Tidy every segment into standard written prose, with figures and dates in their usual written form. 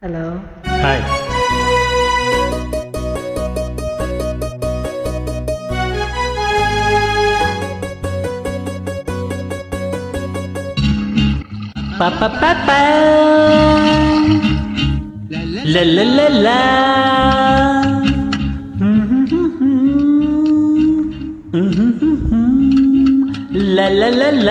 Hello. Hi. ಪಾಪ ಪಾಪ ಲ ಲ ಲ ಲ ಲ ಲ ಲ ಲ.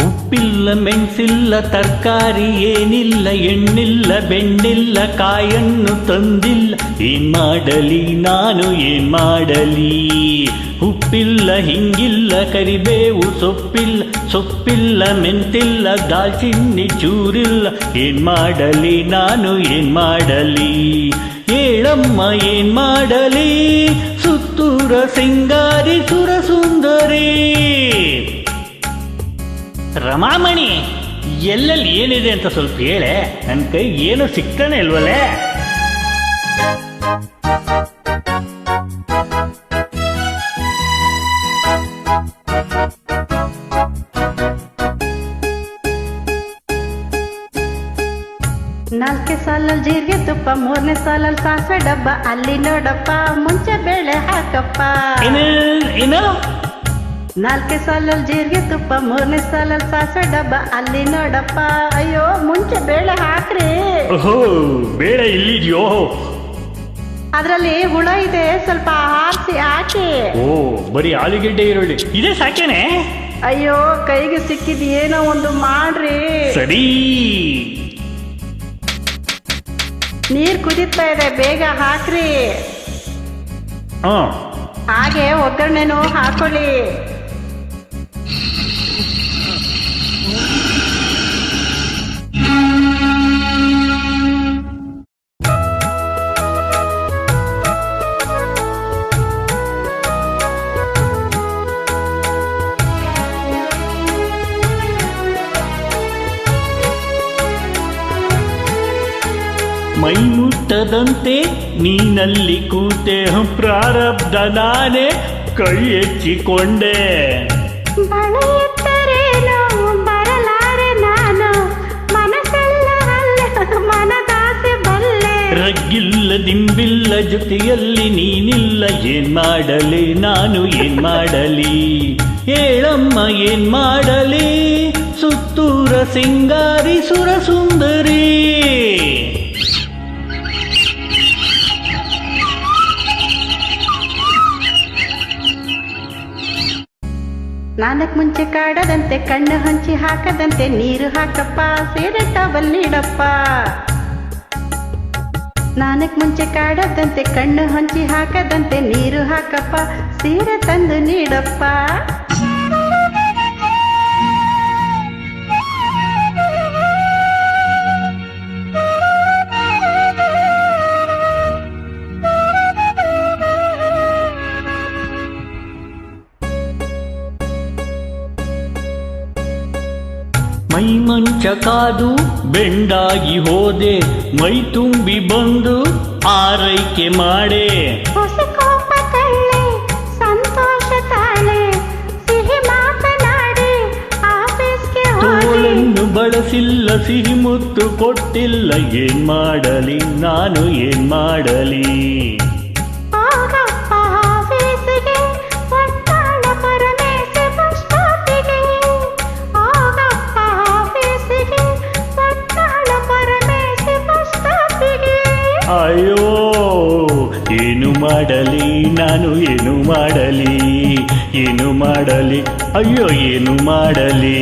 ಉಪ್ಪಿಲ್ಲ ಮೆಣಸಿಲ್ಲ ತರಕಾರಿ ಏನಿಲ್ಲ ಎಣ್ಣಿಲ್ಲ ಬೆಣ್ಣಿಲ್ಲ ಕಾಯನ್ನು ತಂದಿಲ್ಲ ಏನ್ ಮಾಡಲಿ ನಾನು ಏನ್ ಮಾಡಲಿ. ಉಪ್ಪಿಲ್ಲ ಹಿಂಗಿಲ್ಲ ಕರಿಬೇವು ಸೊಪ್ಪಿಲ್ಲ ಮೆಂತಿಲ್ಲ ದಾಲ್ಚಿನ್ನಿ ಚೂರಿಲ್ಲ ಏನ್ ಮಾಡಲಿ ನಾನು ಏನ್ ಮಾಡಲಿ. ಹೇಳಮ್ಮ ಏನ್ ಮಾಡಲಿ ಸುತ್ತೂರ ಸಿಂಗಾರಿ ಸುರ ಸುಂದರಿ ರಮಾಮಣಿ. ಎಲ್ಲೆಲ್ಲಿ ಏನಿದೆ ಅಂತ ಸ್ವಲ್ಪ ಹೇಳೆ, ನನ್ನ ಕೈ ಏನು ಸಿಗ್ತಾನೆ ಇಲ್ವಲ್ಲೇ. ನಾಲ್ಕೇ ಸಾಲಲ್ಲಿ ಜೀರಿಗೆ ತುಪ್ಪ, ಮೂರನೇ ಸಾಲಲ್ಲಿ ಸಾಸಿವೆ ಡಬ್ಬ, ಅಲ್ಲಿ ನೋಡಪ್ಪ ಮುಂಚೆ ಬೇಳೆ ಹಾಕಪ್ಪ. ಏನು ನಾಲ್ಕೇ ಸಾಲಲ್ಲಿ ಜೀರಿಗೆ ತುಪ್ಪ, ಮೂರನೇ ಸಾಲಲ್ಲಿ ಸಾಸಿವೆ ಡಬ್ಬ, ಅಲ್ಲಿ ನೋಡಪ್ಪ. ಅಯ್ಯೋ ಮುಂಚೆ ಬೇಳೆ ಹಾಕ್ರಿ. ಓಹೋ ಬೇಳೆ ಇಲ್ಲಿದ್ಯೋ? ಅದ್ರಲ್ಲಿ ಹುಳ ಇದೆ, ಸ್ವಲ್ಪ ಹಾರಿಸಿ ಹಾಕಿ. ಓ ಬರೀ ಆಲೂಗೆಡ್ಡೆ ಈರುಳ್ಳಿ ಇದೇ ಸಾಕೇನೆ? ಅಯ್ಯೋ ಕೈಗೆ ಸಿಕ್ಕಿದ್ ಏನೋ ಒಂದು ಮಾಡ್ರಿ. ಸರಿ. ನೀರ್ ಕುದೀತಾ ಇದೆ, ಬೇಗ ಹಾಕ್ರಿ. ಹಾಗೆ ಒಗ್ಗರಣೆನೂ ಹಾಕೊಳ್ಳಿ. ಮೈ ಮುಟ್ಟದಂತೆ ನೀನಲ್ಲಿ ಕೂತೆ, ಪ್ರಾರಬ್ಧ ನಾನೇ ಕೈ ಹೆಚ್ಚಿಕೊಂಡೆ. ಬರಲಾರೆ ನಾನು ಮನಸ್ಸೆಲ್ಲ ಮನದಾಸೆ ಬಲ್ಲೆ. ರಗ್ಗಿಲ್ಲ ದಿಂಬಿಲ್ಲ ಜೊತೆಯಲ್ಲಿ ನೀನಿಲ್ಲ ಏನ್ ಮಾಡಲಿ ನಾನು ಏನ್ ಮಾಡಲಿ. ಹೇಳಮ್ಮ ಏನ್ ಮಾಡಲಿ ಸುತ್ತೂರ ಸಿಂಗಾರಿ ಸುರ ಸುಂದರಿ. ನಾಲ್ಕು ಮುಂಚೆ ಕಾಡದಂತೆ ಕಣ್ಣು ಹಂಚಿ ಹಾಕದಂತೆ ನೀರು ಹಾಕಪ್ಪ, ಸೀರೆ ಟವಲ್ ನೀಡಪ್ಪ. ನಾಲ್ಕು ಮುಂಚೆ ಕಾಡದಂತೆ ಕಣ್ಣು ಹಂಚಿ ಹಾಕದಂತೆ ನೀರು ಹಾಕಪ್ಪ, ಸೀರೆ ತಂದು ನೀಡಪ್ಪ. ಮೈ ಮಂಚ ಕಾದು ಬೆಂಡಾಗಿ ಹೋದೆ, ಮೈ ತುಂಬಿ ಬಂದು ಆರೈಕೆ ಮಾಡೆ. ಹೊಸ ಕೋಪ ಕಳ್ಳೆ ಸಂತೋಷ ತಾಳೆ, ಸಿಹಿ ಮಾತನಾಡಿ ಆಫೀಸ್ಗೆ ತೋಳನ್ನು ಬಳಸಿಲ್ಲ ಸಿಹಿ ಮುತ್ತು ಕೊಟ್ಟಿಲ್ಲ ಏನ್ ಮಾಡಲಿ ನಾನು ಏನ್ ಮಾಡಲಿ. ಅಯ್ಯೋ ಏನು ಮಾಡಲಿ ನಾನು ಏನು ಮಾಡಲಿ, ಏನು ಮಾಡಲಿ ಅಯ್ಯೋ ಏನು ಮಾಡಲಿ.